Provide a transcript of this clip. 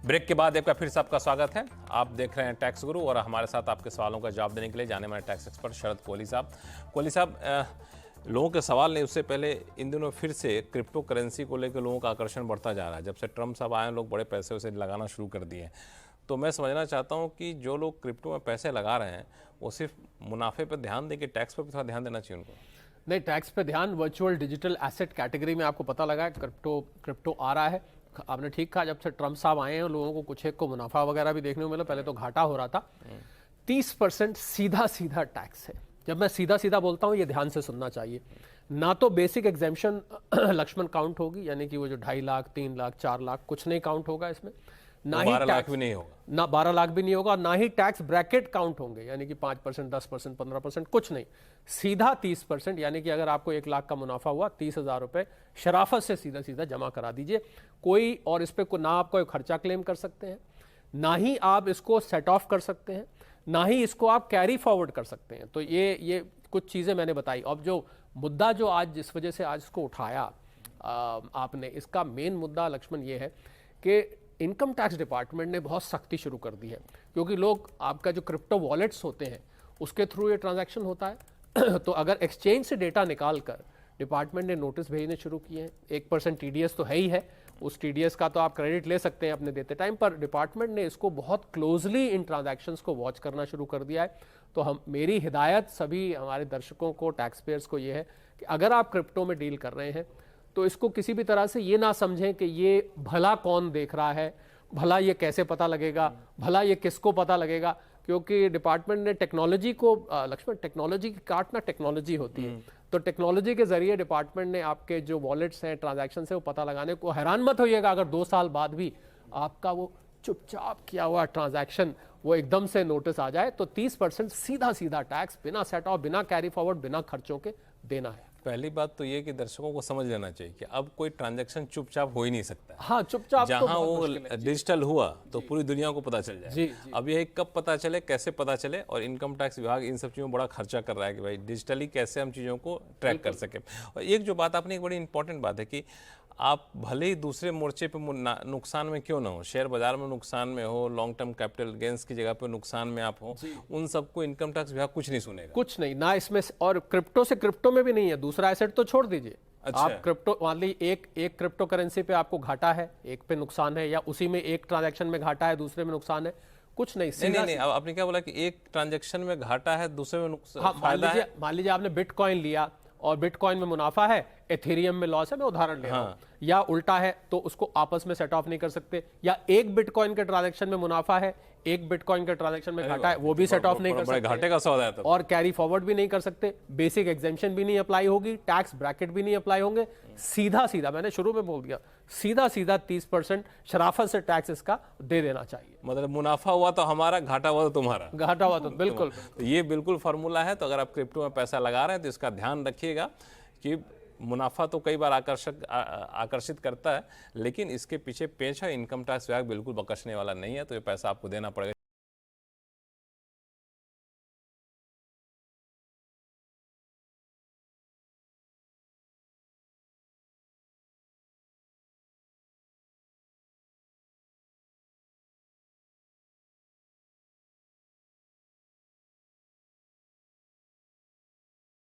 Break के बाद एक बार फिर से आपका स्वागत है। आप देख रहे हैं टैक्स गुरु और हमारे साथ आपके सवालों का जवाब देने के लिए जाने माने टैक्स एक्सपर्ट शरद कोहली साहब। कोहली साहब, लोगों के सवाल नहीं, उससे पहले इन दिनों फिर से क्रिप्टो करेंसी को लेकर लोगों का आकर्षण बढ़ता जा रहा है। जब से ट्रम्प साहब आए हैं, लोग बड़े पैसे उसे लगाना शुरू कर दिए हैं। तो मैं समझना चाहता हूँ कि जो लोग क्रिप्टो में पैसे लगा रहे हैं वो सिर्फ मुनाफे पर ध्यान दें कि टैक्स पर भी थोड़ा ध्यान देना चाहिए उनको? नहीं, टैक्स पे ध्यान वर्चुअल डिजिटल एसेट कैटेगरी में आपको पता लगा है क्रिप्टो आ रहा है। आपने ठीक कहा, जब से ट्रम्प साहब आए हैं लोगों को कुछ एक को मुनाफा वगैरह भी देखने को मिला। पहले तो घाटा हो रहा था। 30% सीधा सीधा टैक्स है। जब मैं सीधा सीधा बोलता हूं, ये ध्यान से सुनना चाहिए। ना तो बेसिक एग्जेम्पशन लक्ष्मण काउंट होगी, यानी कि वो जो 2.5 लाख 3 लाख 4 लाख कुछ नहीं काउंट होगा इसमें। ना ही 12 लाख भी नहीं होगा, ना 12 लाख भी नहीं होगा, ना ही टैक्स ब्रैकेट काउंट होंगे, यानी कि 5%, 10%, 15%, कुछ नहीं। सीधा 30%, यानी कि अगर आपको 1 लाख का मुनाफा हुआ, 30,000 रुपए शराफत से सीधा सीधा जमा करा दीजिए। कोई और इस पे ना आप कोई खर्चा क्लेम कर सकते हैं, ना ही आप इसको सेट ऑफ कर सकते हैं, ना ही इसको आप कैरी फॉरवर्ड कर सकते हैं। तो ये कुछ चीज़ें मैंने बताई। अब जो मुद्दा जो आज जिस वजह से आज इसको उठाया आपने, इसका मेन मुद्दा लक्ष्मण ये है कि इनकम टैक्स डिपार्टमेंट ने बहुत सख्ती शुरू कर दी है, क्योंकि लोग आपका जो क्रिप्टो वॉलेट्स होते हैं उसके थ्रू ये ट्रांजैक्शन होता है। तो अगर एक्सचेंज से डेटा निकाल कर डिपार्टमेंट ने नोटिस भेजने शुरू किए हैं। 1% TDS तो है ही है, उस TDS का तो आप क्रेडिट ले सकते हैं अपने देते टाइम पर। डिपार्टमेंट ने इसको बहुत क्लोजली इन ट्रांजैक्शंस को वॉच करना शुरू कर दिया है। तो मेरी हिदायत सभी हमारे दर्शकों को, टैक्स पेयर्स को ये है कि अगर आप क्रिप्टो में डील कर रहे हैं तो इसको किसी भी तरह से ये ना समझें कि ये भला कौन देख रहा है, भला ये कैसे पता लगेगा, भला ये किसको पता लगेगा। क्योंकि डिपार्टमेंट ने टेक्नोलॉजी को, लक्ष्मण, टेक्नोलॉजी की काटना टेक्नोलॉजी होती है। तो टेक्नोलॉजी के जरिए डिपार्टमेंट ने आपके जो वॉलेट्स हैं, ट्रांजैक्शन है, वो पता लगाने को, हैरान मत होइएगा अगर 2 साल बाद भी आपका वो चुपचाप किया हुआ ट्रांजैक्शन वो एकदम से नोटिस आ जाए। तो 30% सीधा सीधा टैक्स बिना सेट ऑफ, बिना कैरी फॉरवर्ड, बिना खर्चों के देना है। पहली बात तो ये कि दर्शकों को समझ लेना चाहिए कि अब कोई ट्रांजैक्शन चुपचाप हो ही नहीं सकता। हाँ, चुपचाप जहां तो वो डिजिटल हुआ तो पूरी दुनिया को पता चल जाए। जी। अब यह कब पता चले, कैसे पता चले, और इनकम टैक्स विभाग इन सब चीज़ों में बड़ा खर्चा कर रहा है कि भाई डिजिटली कैसे हम चीज़ों को ट्रैक कर सकें। और एक जो बात आपने, एक बड़ी इंपॉर्टेंट बात है कि आप भले ही दूसरे मोर्चे पे नुकसान में क्यों ना हो, शेयर बाजार में नुकसान में हो, लॉन्ग टर्म कैपिटल गेंस की जगह पे नुकसान में आप हो, उन सबको इनकम टैक्स विभाग कुछ नहीं सुनेगा, कुछ नहीं ना इसमें। और क्रिप्टो से क्रिप्टो में भी नहीं है, दूसरा एसेट तो छोड़ दीजिए। अच्छा। आप क्रिप्टो, मान लीजिए एक क्रिप्टो करेंसी पे आपको घाटा है, एक पे नुकसान है, या उसी में एक ट्रांजैक्शन में घाटा है, दूसरे में नुकसान है, कुछ नहीं। नहीं, अब आपने क्या बोला कि एक ट्रांजैक्शन में घाटा है, दूसरे में नुकसान, फायदा है। मान लीजिए आपने बिटकॉइन लिया और बिटकॉइन में मुनाफा है, एथेरियम में लॉस है, मैं उदाहरण ले रहा हूं। या उल्टा है तो उसको आपस में सेट ऑफ नहीं कर सकते। या एक बिटकॉइन के ट्रांजैक्शन में मुनाफा है, एक बिटकॉइन के ट्रांजैक्शन में घाटा है, वो भी सेट ऑफ नहीं कर सकते, घाटे का सौदा है तब। और कैरी फॉरवर्ड भी नहीं कर सकते। बेसिक एग्जेम्पशन भी नहीं अप्लाई होगी, टैक्स ब्रैकेट भी नहीं अप्लाई होंगे। सीधा सीधा, मैंने शुरू में बोल दिया, सीधा सीधा 30% शराफत से टैक्स इसका दे देना चाहिए। मतलब मुनाफा हुआ तो हमारा, घाटा हुआ तो तुम्हारा। घाटा हुआ तो बिल्कुल। तो ये बिल्कुल फार्मूला है। तो अगर आप क्रिप्टो में पैसा लगा रहे हैं तो इसका ध्यान रखिएगा कि मुनाफा तो कई बार आकर्षित करता है, लेकिन इसके पीछे पेच है। इनकम टैक्स विभाग बिल्कुल बकसने वाला नहीं है, तो ये पैसा आपको देना पड़ेगा।